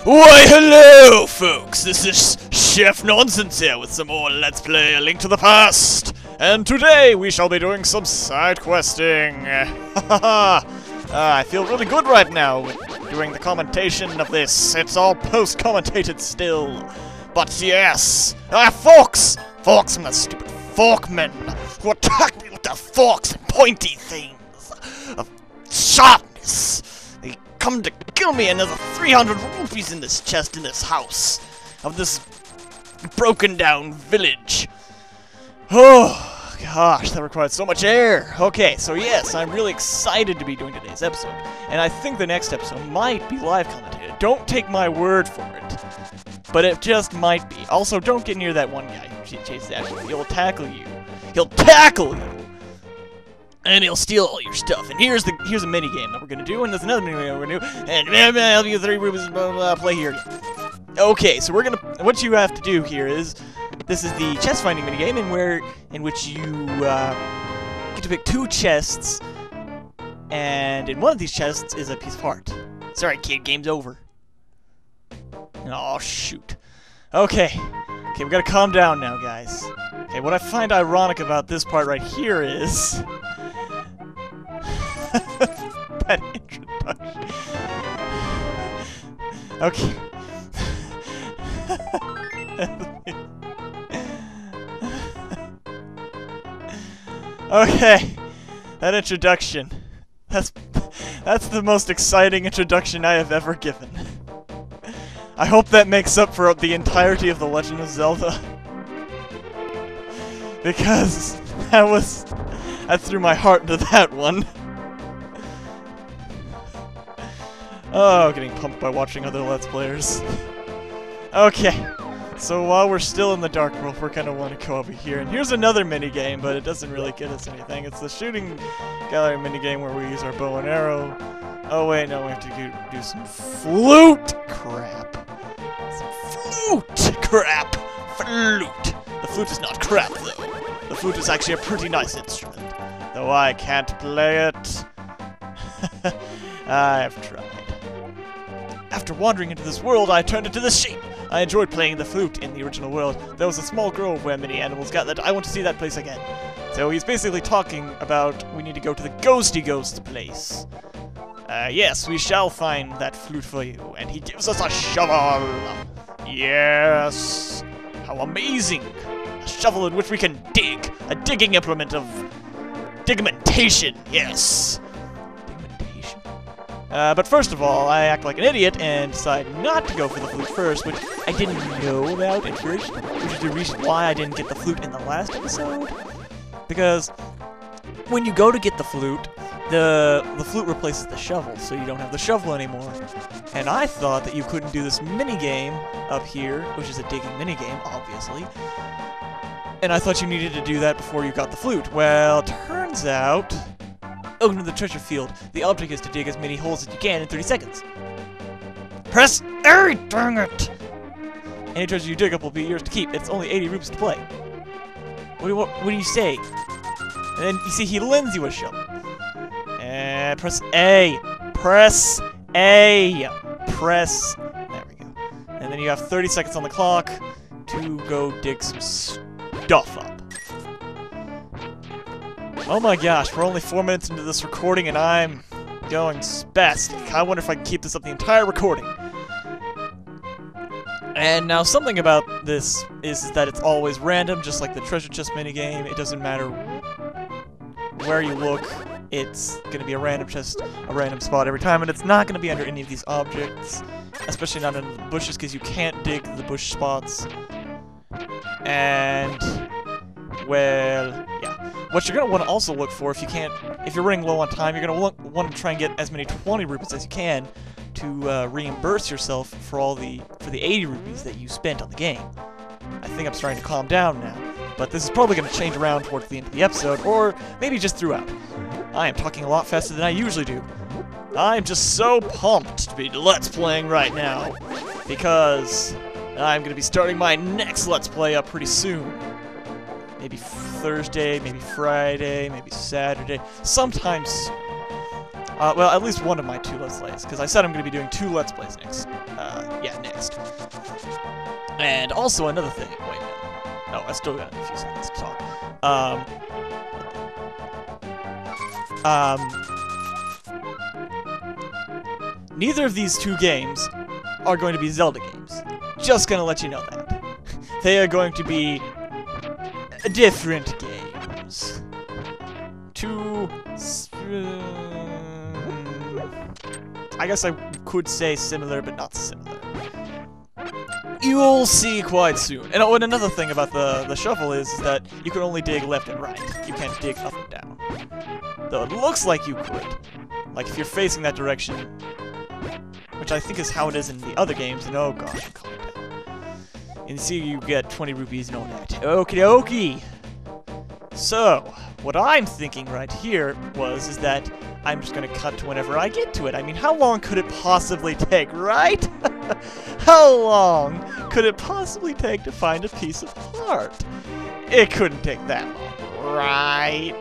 Why, hello, folks! This is Chef Nonsense here with some more Let's Play A Link to the Past! And today we shall be doing some side questing! I feel really good right now with doing the commentation of this. It's all post-commentated still. But yes! Forks! Forks from the stupid forkmen who attack me with their forks and pointy things of sharpness! They come to kill me, and there's 300 rupees in this chest in this house of this broken down village. Oh gosh, that required so much air. Okay, so yes, I'm really excited to be doing today's episode, and I think the next episode might be live commentated. Don't take my word for it, but it just might be. Also, don't get near that one guy who chases after you. He'll tackle you. He'll tackle you! And he'll steal all your stuff. And here's a mini game that we're gonna do, and there's another mini game we're gonna do, and I'll give you 3 rupees, blah, blah, blah, play here again. Okay, so what you have to do here is, this is the chest finding mini game, in which you get to pick 2 chests, and in one of these chests is a piece of art. Sorry, kid, game's over. Oh shoot. Okay, we gotta calm down now, guys. Okay, what I find ironic about this part right here is that introduction. Okay. Okay, that introduction. That's the most exciting introduction I have ever given. I hope that makes up for the entirety of The Legend of Zelda. Because that threw my heart into that one. Oh, getting pumped by watching other Let's Players. Okay, so while we're still in the Dark World, we're gonna want to go over here. And here's another minigame, but it doesn't really get us anything. It's the shooting gallery minigame where we use our bow and arrow. Oh wait, no, we have to do some flute crap. Some flute crap! Flute! The flute is not crap, though. The flute is actually a pretty nice instrument, though I can't play it. I've tried. After wandering into this world, I turned into this sheep. I enjoyed playing the flute in the original world. There was a small grove where many animals gathered. I want to see that place again. So he's basically talking about we need to go to the ghosty ghost place. Yes, we shall find that flute for you. And he gives us a shovel. Yes. How amazing. A shovel in which we can dig. A digging implement of digmentation. Yes. But first of all, I act like an idiot and decide not to go for the flute first, which I didn't know about at first, which is the reason why I didn't get the flute in the last episode. Because when you go to get the flute replaces the shovel, so you don't have the shovel anymore. And I thought that you couldn't do this mini-game up here, which is a digging mini-game, obviously. And I thought you needed to do that before you got the flute. Well, turns out... Oh, no, the treasure field. The object is to dig as many holes as you can in 30 seconds. Press A, dang it! Any treasure you dig up will be yours to keep. It's only 80 rupees to play. What do you say? And then, you see, he lends you a shovel. And press A. Press A. Press... There we go. And then you have 30 seconds on the clock to go dig some stuff up. Oh my gosh, we're only 4 minutes into this recording and I'm going spastic. I wonder if I can keep this up the entire recording. And now something about this is that it's always random, just like the treasure chest minigame. It doesn't matter where you look, it's going to be a random chest, a random spot every time, and it's not going to be under any of these objects, especially not under the bushes, because you can't dig the bush spots. And, well, yeah. What you're going to want to also look for, if you're running low on time, you're going to want to try and get as many 20 rupees as you can to reimburse yourself for the 80 rupees that you spent on the game. I think I'm starting to calm down now, but this is probably going to change around towards the end of the episode, or maybe just throughout. I am talking a lot faster than I usually do. I'm just so pumped to be Let's Playing right now, because I'm going to be starting my next Let's Play up pretty soon. Maybe Thursday, maybe Friday, maybe Saturday, sometime soon. Well, at least one of my 2 Let's Plays, because I said I'm going to be doing 2 Let's Plays next next. And also another thing. Wait, no. Oh, I still got a few seconds to talk. Neither of these two games are going to be Zelda games. Just gonna let you know that. They are going to be different games. I guess I could say similar, but not similar. You'll see quite soon. And oh, and another thing about the shovel is that you can only dig left and right. You can't dig up and down. Though it looks like you could. Like if you're facing that direction. Which I think is how it is in the other games. And oh gosh, calm down. And you see you get 20 rupees and all that. Okie dokie! So, what I'm thinking right here is that I'm just gonna cut to whenever I get to it. I mean, how long could it possibly take, right? How long could it possibly take to find a piece of heart? It couldn't take that long, right?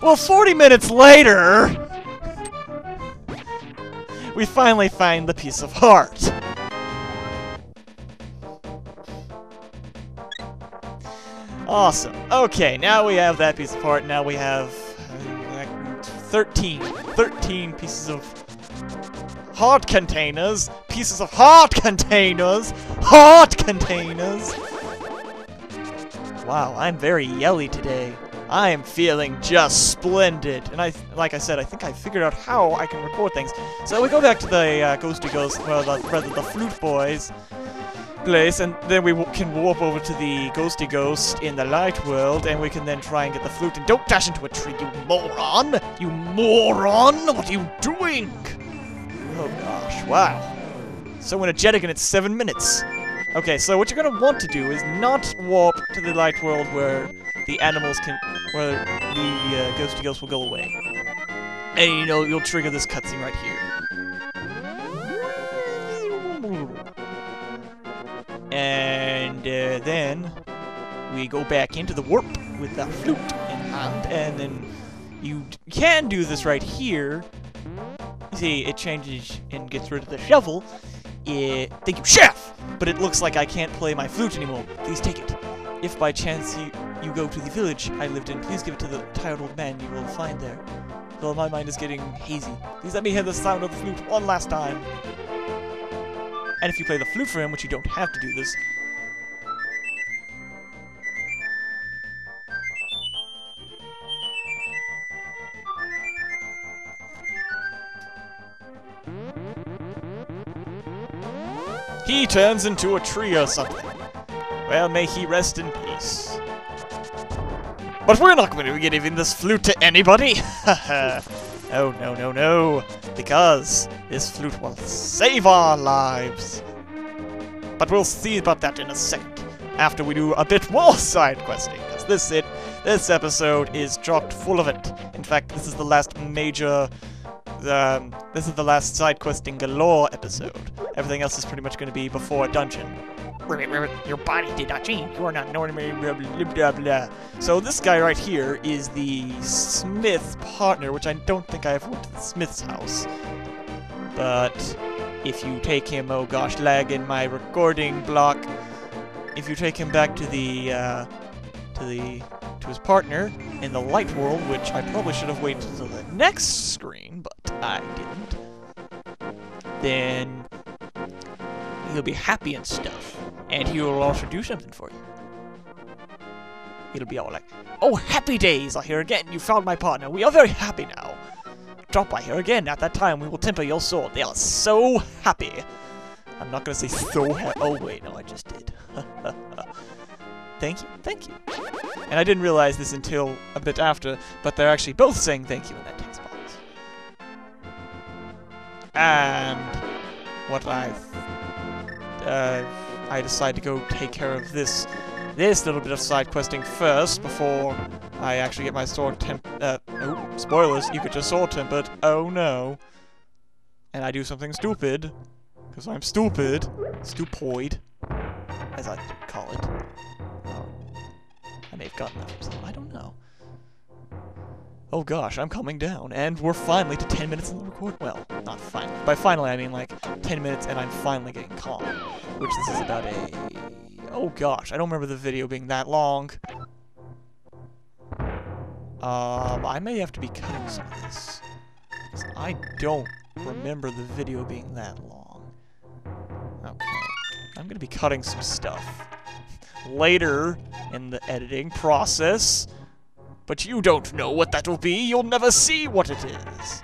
Well, 40 minutes later, we finally find the piece of heart. Awesome. Okay, now we have that piece of heart. Now we have 13 pieces of heart containers. Pieces of heart containers. Heart containers. Wow, I'm very yelly today. I am feeling just splendid. And like I said, I think I figured out how I can record things. So we go back to the Ghosty Ghost, well, rather the Flute Boys place, and then we can warp over to the Ghosty Ghost in the light world, and we can then try and get the flute. And don't dash into a tree, you moron! You moron! What are you doing? Oh gosh, wow. So energetic, and it's 7 minutes. Okay, so what you're gonna want to do is not warp to the light world where the animals can, where the Ghosty Ghost will go away. And you know, you'll trigger this cutscene right here. And then we go back into the warp with the flute in hand, and then you can do this right here. See, it changes and gets rid of the shovel. Thank you, Chef! But it looks like I can't play my flute anymore. Please take it. If by chance you go to the village I lived in, please give it to the tired old man you will find there. Though my mind is getting hazy. Please let me hear the sound of the flute one last time. And if you play the flute for him, which you don't have to do this, he turns into a tree or something. Well, may he rest in peace. But we're not going to be giving this flute to anybody! Oh, no, no, no. Because this flute will save our lives. But we'll see about that in a second, after we do a bit more side questing. Because this episode is chock full of it. In fact, this is the last major... this is the last side questing galore episode. Everything else is pretty much going to be before a dungeon. Your body did not change. You are not ordinary. Blah, blah, blah, blah. So this guy right here is the smith partner, which I don't think I ever went to the smith's house. But if you take him, oh gosh, lag in my recording block. If you take him back to the to his partner in the light world, which I probably should have waited until the next screen, but I didn't. Then he'll be happy and stuff. And he will also do something for you. He'll be all like, "Oh, happy days are here again. You found my partner. We are very happy now. Drop by here again. At that time, we will temper your sword. They are so happy." I'm not gonna say so happy. Oh, wait, no, I just did. Thank you, thank you. And I didn't realize this until a bit after, but they're actually both saying thank you in that text box. And what I decide to go take care of this little bit of side questing first before I actually get my sword oh, spoilers, you get your sword tempered. Oh no. And I do something stupid. Because I'm stupid. Stupoid. As I call it. I may have gotten that from someone. I don't know. Oh gosh, I'm coming down, and we're finally to 10 minutes in the record. Well, not finally. By finally, I mean like 10 minutes, and I'm finally getting calm. Which this is about a... Oh gosh, I don't remember the video being that long. I may have to be cutting some of this. 'Cause I don't remember the video being that long. Okay. I'm gonna be cutting some stuff later in the editing process. But you don't know what that will be. You'll never see what it is.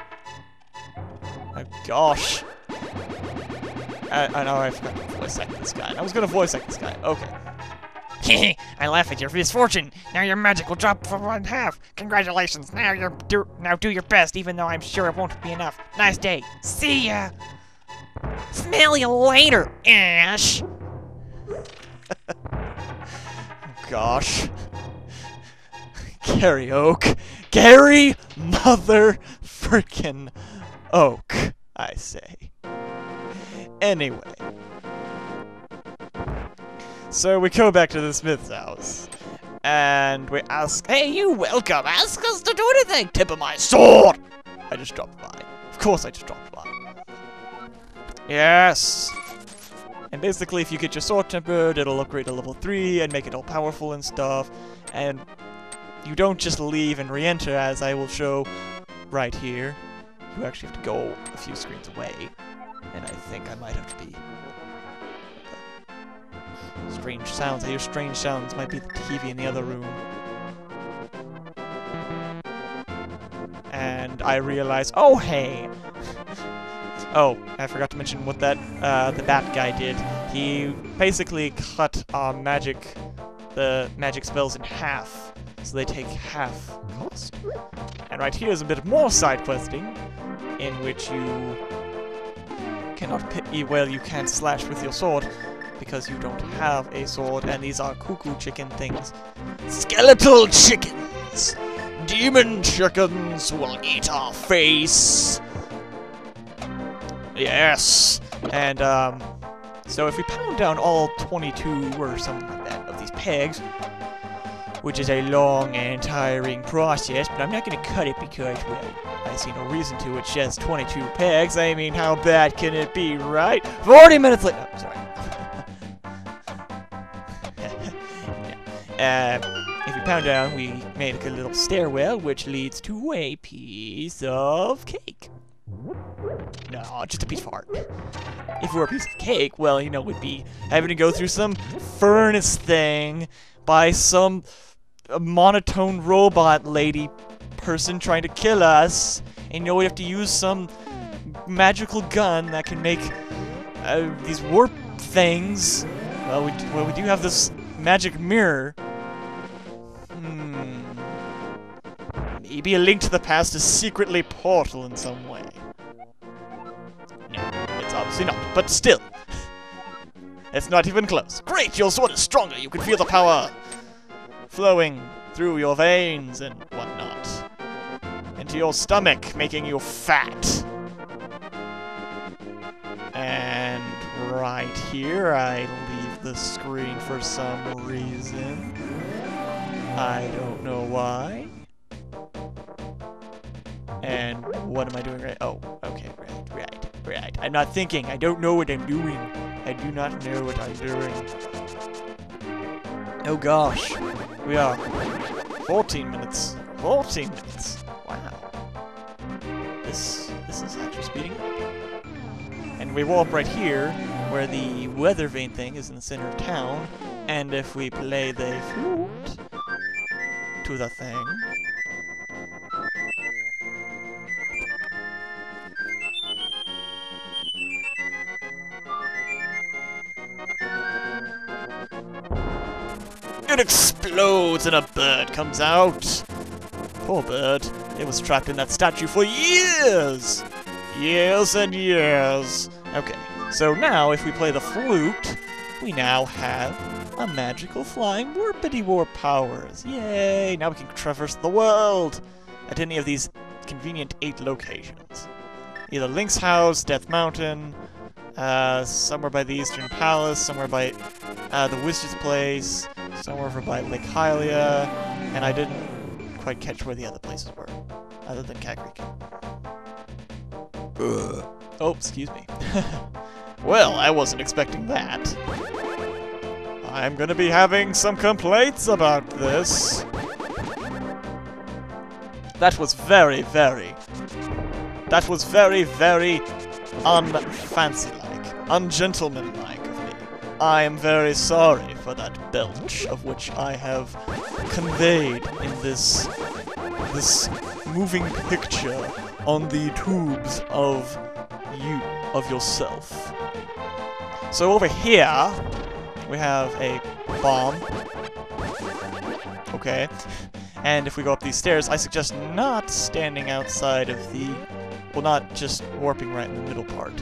Oh, gosh. I know I forgot to voice act this guy. I was going to voice act this guy. Okay. I laugh at your misfortune. Now your magic will drop for 1/2. Congratulations. Now do your best, even though I'm sure it won't be enough. Nice day. See ya. Smell you later, Ash. Oh, gosh. Gary Oak. Gary mother frickin' Oak, I say. Anyway. So we go back to the Smith's house. And we ask, hey, you welcome. Ask us to do anything. Tip of my sword. I just dropped by. Of course I just dropped by. Yes. And basically, if you get your sword tempered, it'll upgrade to level 3 and make it all powerful and stuff. And you don't just leave and re-enter, as I will show right here. You actually have to go a few screens away. And I think I might have to be... Strange sounds. I hear strange sounds. Might be the TV in the other room. And I realize... Oh, hey! Oh, I forgot to mention what that, the bat guy did. He basically cut the magic spells in half. So they take half cost. And right here is a bit more side questing, in which you cannot you can't slash with your sword because you don't have a sword, and these are cuckoo chicken things. Skeletal chickens! Demon chickens will eat our face! Yes! And, so if we pound down all 22 or something like that of these pegs, which is a long and tiring process, but I'm not going to cut it because, well, I see no reason to. It's just 22 pegs. I mean, how bad can it be, right? 40 minutes later. Oh, sorry. If we pound down, we make a little stairwell, which leads to a piece of cake. No, just a piece of art. If it were a piece of cake, well, you know, we'd be having to go through some furnace thing by some monotone robot lady person trying to kill us, and you know we have to use some magical gun that can make these warp things. Well, we do have this magic mirror. Maybe A Link to the Past is secretly Portal in some way. No, it's obviously not, but still. It's not even close. Great, your sword is stronger. You can feel the power flowing through your veins and whatnot. Into your stomach, making you fat. And right here, I leave the screen for some reason. I don't know why. And what am I doing right? Oh, okay, right. I'm not thinking. I don't know what I'm doing. I do not know what I'm doing. Oh gosh. We are 14 minutes. 14 minutes. Wow. This is actually speeding up. And we warp right here, where the weather vane thing is in the center of town. And if we play the flute to the thing, it explodes and a bird comes out. Poor bird. It was trapped in that statue for years! Years and years. Okay, so now if we play the flute, we now have a magical flying warpity warp powers. Yay! Now we can traverse the world at any of these convenient 8 locations. Either Link's house, Death Mountain, somewhere by the Eastern Palace, somewhere by the Wizard's Place, somewhere over by Lake Hylia, and I didn't quite catch where the other places were, other than Cat Creek. Oh, excuse me. Well, I wasn't expecting that. I'm gonna be having some complaints about this. That was very, very unfancy-like, ungentlemanlike of me. I am very sorry for that belch of which I have conveyed in this moving picture on the tubes of yourself. So over here, we have a bomb. Okay. And if we go up these stairs, I suggest not standing outside of the... Well, not just warping right in the middle part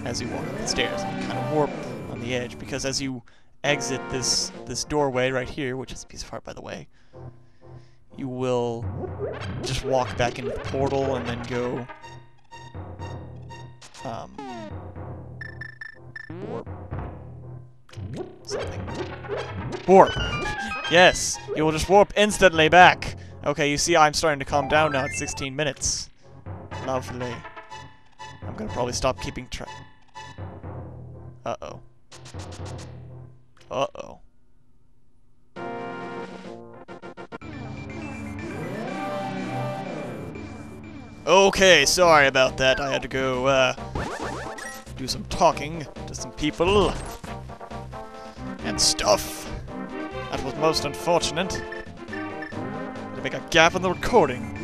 as you walk up the stairs. You kind of warp on the edge, because as you exit this doorway right here, which is a piece of art, by the way, you will just walk back into the portal and then go... warp. Something. Warp! Yes! You will just warp instantly back! Okay, you see I'm starting to calm down now at 16 minutes. Lovely. I'm gonna probably stop keeping track. Uh-oh. Uh-oh. Okay, sorry about that. I had to go, do some talking to some people. And stuff. That was most unfortunate. To make a gap in the recording.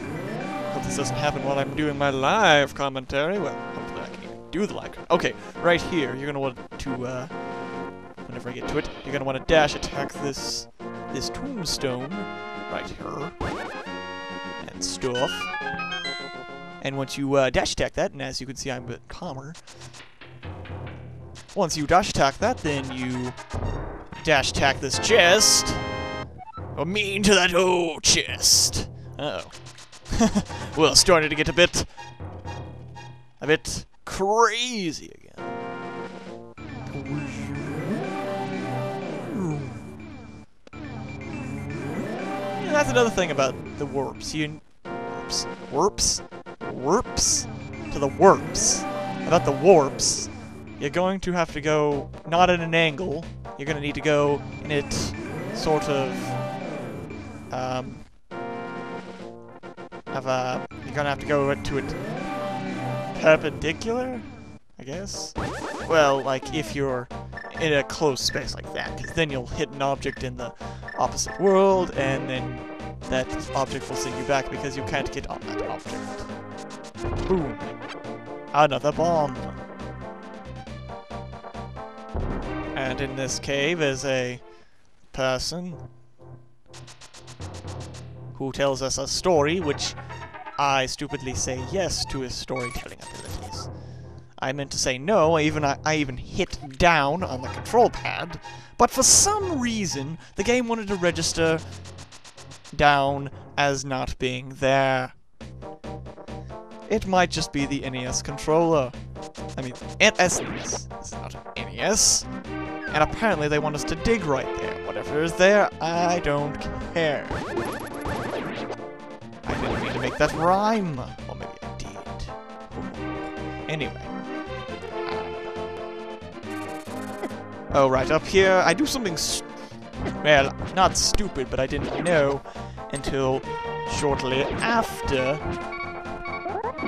Hope this doesn't happen while I'm doing my live commentary. Well, hopefully I can even do the live. Okay, right here, you're gonna want to, whenever I get to it, you're gonna want to dash attack this tombstone right here. And stuff. And once you dash attack that, and as you can see I'm a bit calmer. Once you dash attack that, then you dash attack this chest. Or mean to that old chest. Uh-oh. Well, starting to get a bit crazy again. Yeah, that's another thing about the warps. Warps to the warps. About the warps, you're going to have to go not at an angle. You're going to need to go in it sort of you're gonna have to go to it perpendicular, I guess. Well, like if you're in a closed space like that, because then you'll hit an object in the opposite world, and then that object will send you back because you can't get on that object. Boom. Another bomb. And in this cave is a person who tells us a story, which I stupidly say yes to his storytelling abilities. I meant to say no, I even hit down on the control pad, but for some reason, the game wanted to register down as not being there. It might just be the NES controller. I mean, SNES. This is not an NES. And apparently they want us to dig right there. Whatever is there, I don't care. I didn't mean to make that rhyme. Or maybe I did. Anyway. Oh, right, up here, I do something well, not stupid, but I didn't know until shortly after.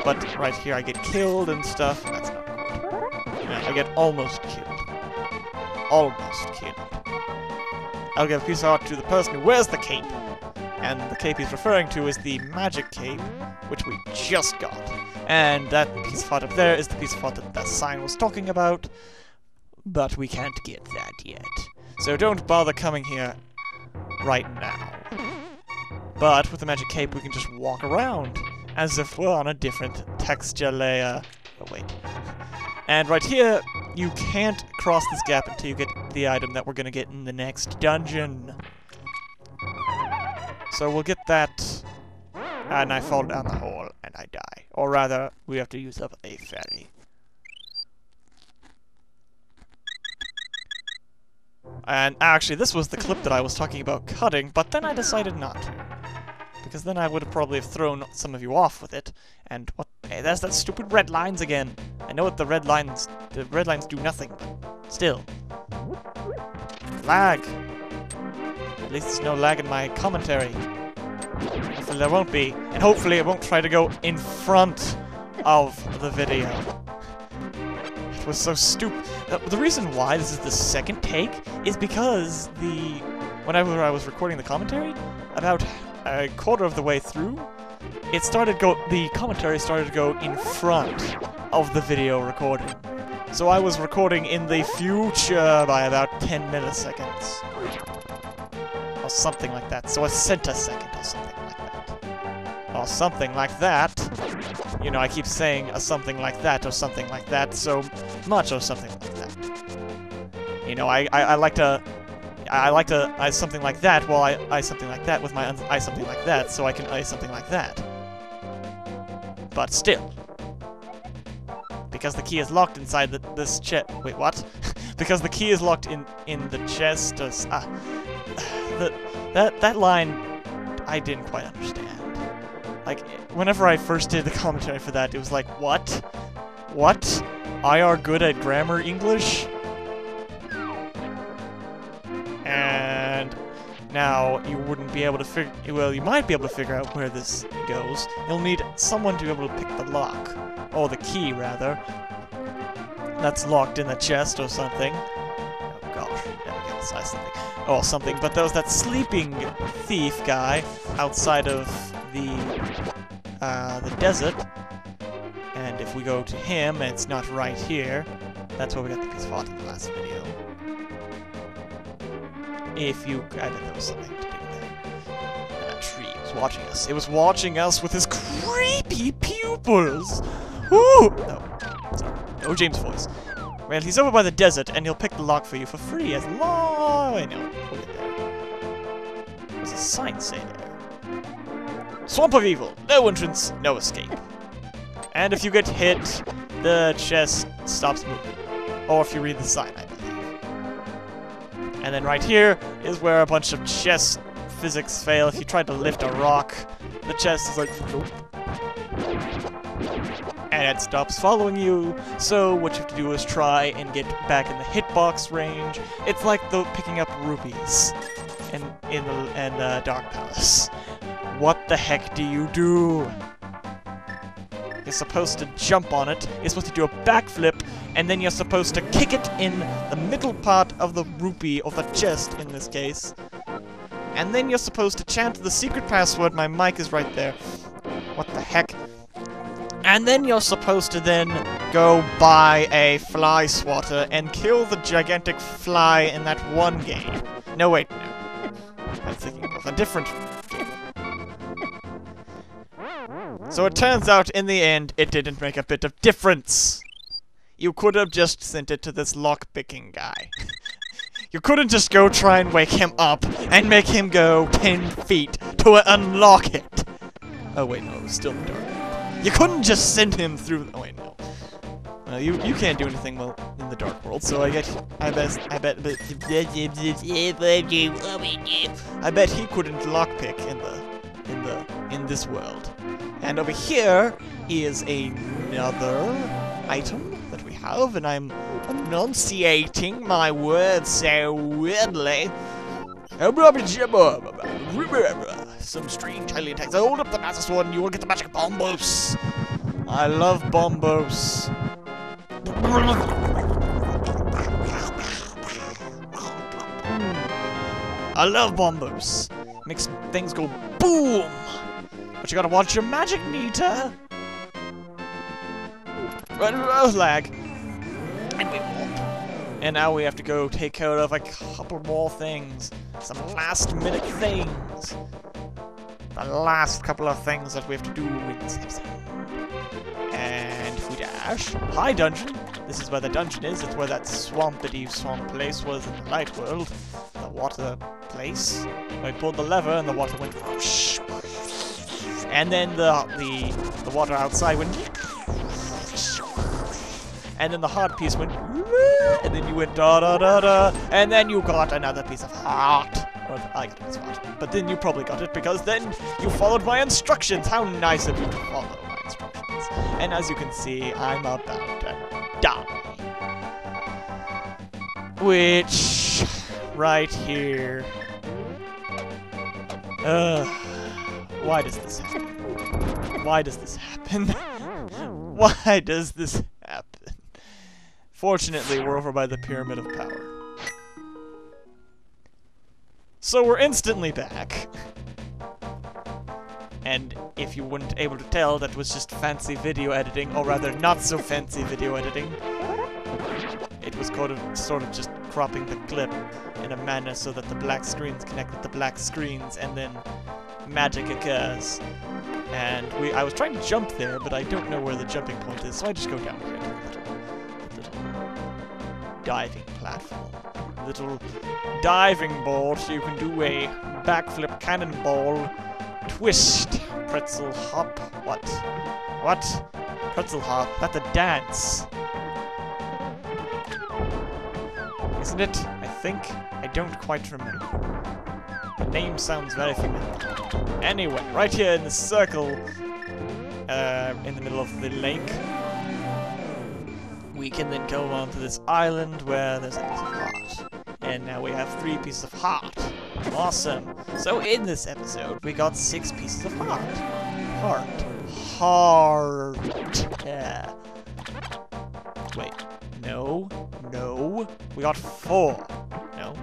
But right here I get killed and stuff. That's not good. Yeah, I get almost killed. Almost killed. I'll give a piece of art to the person who wears the cape. And the cape he's referring to is the magic cape, which we just got. And that piece of art up there is the piece of art that that sign was talking about. But we can't get that yet. So don't bother coming here right now. But with the magic cape we can just walk around as if we're on a different texture layer. Oh wait. And right here, you can't cross this gap until you get the item that we're gonna get in the next dungeon. So we'll get that, and I fall down the hole, and I die. Or rather, we have to use up a ferry. And actually, this was the clip that I was talking about cutting, but then I decided not to. because then I would have probably thrown some of you off with it. And what? Hey, there's that stupid red lines again. I know what the red lines do nothing, but still. Lag. At least there's no lag in my commentary. Hopefully there won't be, and hopefully it won't try to go in front of the video. It was so stupid. The reason why this is the second take is because whenever I was recording the commentary, about a quarter of the way through, the commentary started to go in front of the video recording. So I was recording in the future by about 10 milliseconds. Or something like that. So a centisecond or something like that. Or something like that. You know, I keep saying a something like that or something like that so much or something like that. You know, I like to I something like that while I something like that with my I something like that so I can I something like that. But still. Because the key is locked inside this chest. Wait, what? Because the key is locked in the chest. That line, I didn't quite understand. Like, whenever I first did the commentary for that, it was like, what? What? I are good at grammar English? And now you wouldn't be able to figure. Well, you might be able to figure out where this goes. You'll need someone to be able to pick the lock. Or the key, rather. That's locked in the chest or something. Oh gosh, there we go, size something. Or something, but there was that sleeping thief guy outside of the desert. And if we go to him, and it's not right here, that's where we got the piece of art in the last video. I bet there was something to do there. That tree was watching us. It was watching us with his creepy pupils! Ooh! No. Sorry. No James' voice. Well, he's over by the desert, and he'll pick the lock for you for free as long... I know. We'll get there. There's a sign say there. Swamp of Evil. No entrance, no escape. And if you get hit, the chest stops moving. Or if you read the sign, I believe. And then right here is where a bunch of chest physics fail. If you try to lift a rock, the chest is like... Nope. And it stops following you, so what you have to do is try and get back in the hitbox range. It's like picking up rupees in Dark Palace. What the heck do you do? You're supposed to jump on it, you're supposed to do a backflip, and then you're supposed to kick it in the middle part of the rupee, or the chest in this case. And then you're supposed to chant the secret password. My mic is right there. What the heck? And then you're supposed to then go buy a fly swatter and kill the gigantic fly in that one game. No, wait, no. I'm thinking of a different game. So it turns out, in the end, it didn't make a bit of difference. You could have just sent it to this lock-picking guy. You couldn't just go try and wake him up and make him go 10 feet to unlock it. Oh wait, no, it was still in the dark. You couldn't just send him through. Oh wait, no. You can't do anything well in the dark world, so I bet I bet he couldn't lockpick in this world. And over here is another item that we have, and I'm enunciating my words so weirdly. Some strange alien text. Hold up the master sword and you will get the magic bombos. I love bombos. I love bombos. Makes things go boom. But you gotta watch your magic meter. Lag. And we warp. And now we have to go take care of a couple more things. Some last-minute things. The last couple of things that we have to do in this episode. And if we dash. Hi, dungeon. This is where the dungeon is. It's where that swampity swamp place was in the light world. The water place. I pulled the lever and the water went whoosh. And then the water outside went. And then the heart piece went. And then you went da da da da. And then you got another piece of heart. Or I got a spot. But then you probably got it because then you followed my instructions. How nice of you to follow my instructions. And as you can see, I'm about to die. Which, right here. Why does this happen? Why does this happen? Why does this happen? Fortunately, we're over by the Pyramid of Power. So we're instantly back. And if you weren't able to tell, that was just fancy video editing, or rather not so fancy video editing. It was sort of just cropping the clip in a manner so that the black screens connect with the black screens, and then magic occurs. And I was trying to jump there, but I don't know where the jumping point is, so I just go down here to the little diving platform. Little diving board, so you can do a backflip cannonball, twist, pretzel hop. What? Pretzel hop? That's a dance. Isn't it? I think. I don't quite remember. The name sounds very familiar. Anyway, right here in the circle, in the middle of the lake, we can then go on to this island where there's a piece of heart. And now we have 3 pieces of heart. Awesome. So in this episode, we got 6 pieces of heart. Heart. Yeah. Wait. No. We got 4. No.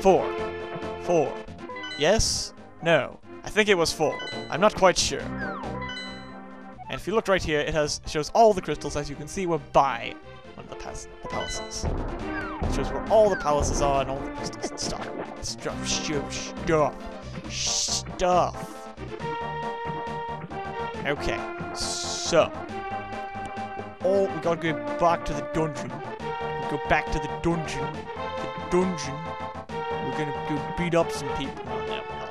4. Yes? No. I think it was 4. I'm not quite sure. And if you look right here, it shows all the crystals. As you can see, we're by one of the palaces. It shows where all the palaces are and all the crystals and stuff. Stuff. Okay, so we gotta go back to the dungeon. Go back to the dungeon. We're gonna go beat up some people. No, we're not.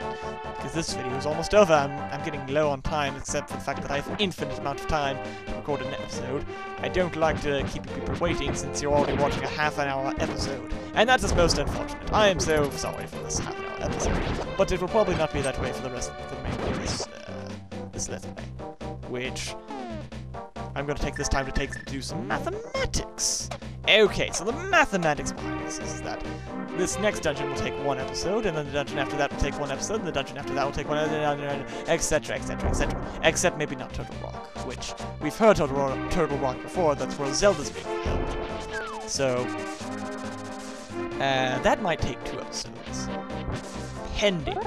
Because this video is almost over. I'm getting low on time, except for the fact that I have an infinite amount of time to record an episode. I don't like to keep people waiting since you're already watching a half-an-hour episode. And that is most unfortunate. I am so sorry for this half-an-hour episode. But it will probably not be that way for the rest of the remainder of this let's play. Which I'm going to take this time to do some mathematics. Okay, so the mathematics behind this is that this next dungeon will take 1 episode, and then the dungeon after that will take 1 episode, and the dungeon after that will take 1, etc., etc., etc. Except maybe not Turtle Rock, which we've heard Turtle Rock before. That's where Zelda's being held. So that might take 2 episodes. Pending.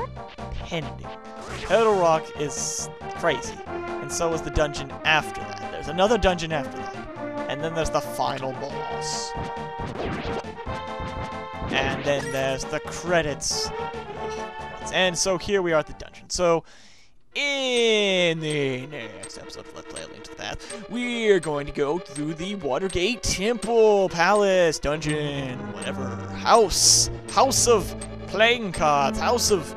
Turtle Rock is crazy, and so is the dungeon after that. There's another dungeon after that. And then there's the final boss. And then there's the credits. And so here we are at the dungeon. So, in the next episode of Let's Play A Link to the Past, we're going to go through the Watergate Temple, Palace, Dungeon, whatever, House of playing cards, House of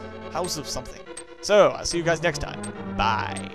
something. So, I'll see you guys next time. Bye.